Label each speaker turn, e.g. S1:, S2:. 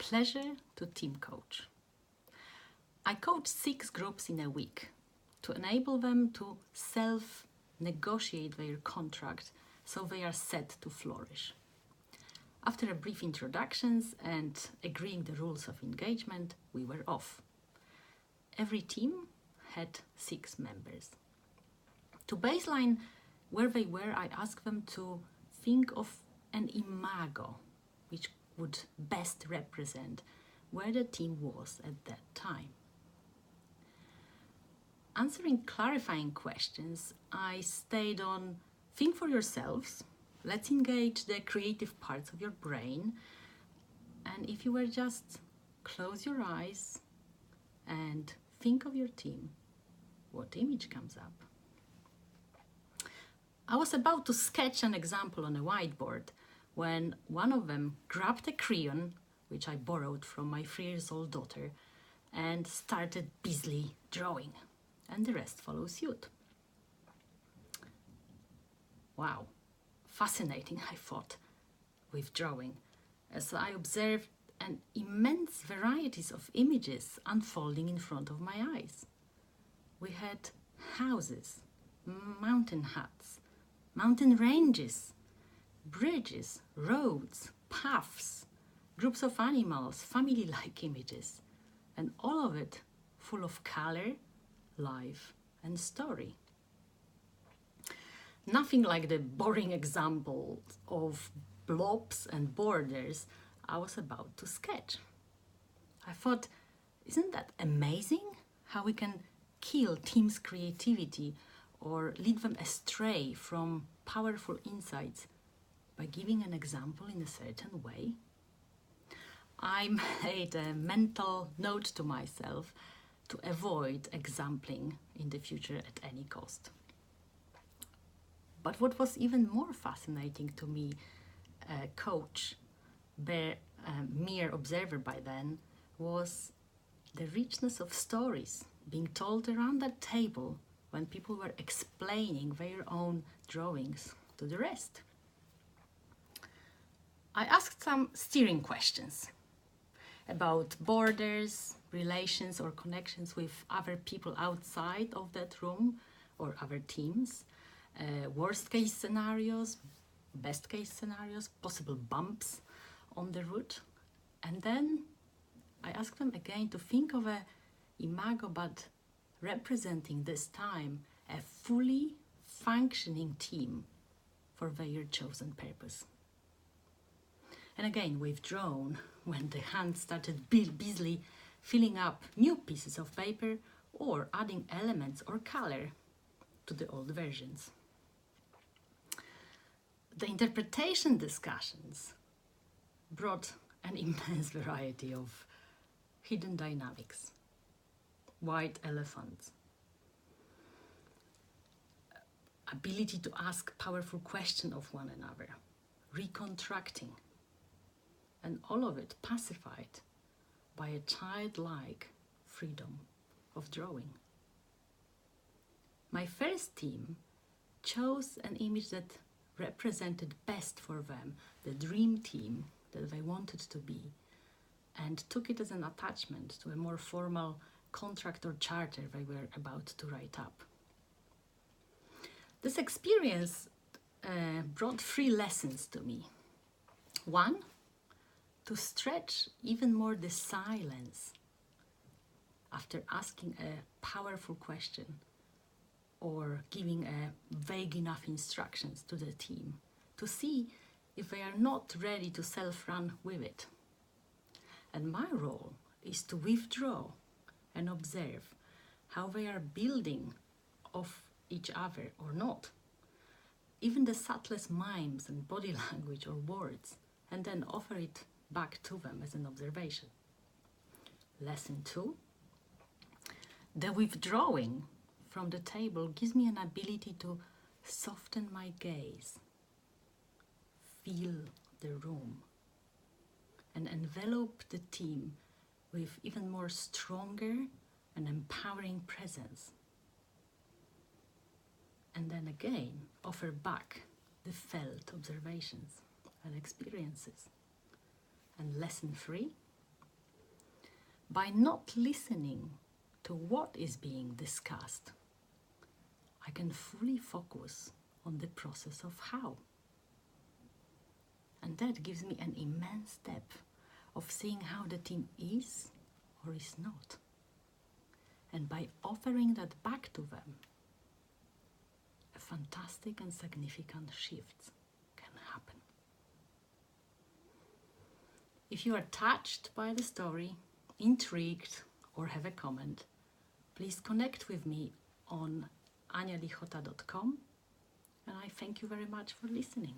S1: pleasure to team coach. I coach 6 groups in a week to enable them to self-negotiate their contract so they are set to flourish. After a brief introductions and agreeing the rules of engagement, we were off. Every team had 6 members. To baseline where they were, I asked them to think of an imago, which would best represent where the team was at that time. Answering clarifying questions, I stayed on think for yourselves, let's engage the creative parts of your brain, and if you were just close your eyes and think of your team, what image comes up? I was about to sketch an example on a whiteboard when one of them grabbed a crayon, which I borrowed from my 3-year-old daughter, and started busily drawing, and the rest followed suit. Wow, fascinating, I thought, with drawing, as I observed an immense varieties of images unfolding in front of my eyes. We had houses, mountain huts, mountain ranges, bridges, roads, paths, groups of animals, family-like images, and all of it full of color, life, and story. Nothing like the boring examples of blobs and borders I was about to sketch. I thought, isn't that amazing how we can kill teams' creativity or lead them astray from powerful insights by giving an example in a certain way? I made a mental note to myself to avoid exempling in the future at any cost. But what was even more fascinating to me, coach, mere observer by then, was the richness of stories being told around that table when people were explaining their own drawings to the rest. I asked some steering questions about borders, relations or connections with other people outside of that room or other teams, worst case scenarios, best case scenarios, possible bumps on the route. And then I asked them again to think of a imago, but representing this time a fully functioning team for their chosen purpose. And again, we've drawn when the hand started busily filling up new pieces of paper or adding elements or color to the old versions. The interpretation discussions brought an immense variety of hidden dynamics, white elephants, ability to ask powerful questions of one another, reconstructing, and all of it pacified by a childlike freedom of drawing. My first team chose an image that represented best for them the dream team that they wanted to be, and took it as an attachment to a more formal contract or charter they were about to write up. This experience brought 3 lessons to me. 1, to stretch even more the silence after asking a powerful question or giving a vague enough instructions to the team to see if they are not ready to self-run with it. And my role is to withdraw and observe how they are building off each other or not, even the subtlest mimes and body language or words, and then offer it back to them as an observation. Lesson 2, the withdrawing from the table gives me an ability to soften my gaze, feel the room, and envelop the team with even more stronger and empowering presence. And then again, offer back the felt observations and experiences. And lesson 3, By not listening to what is being discussed, I can fully focus on the process of how. And that gives me an immense depth of seeing how the team is or is not. And by offering that back to them, a fantastic and significant shift can happen. If you are touched by the story, intrigued, or have a comment, please connect with me on anialichota.com, and I thank you very much for listening.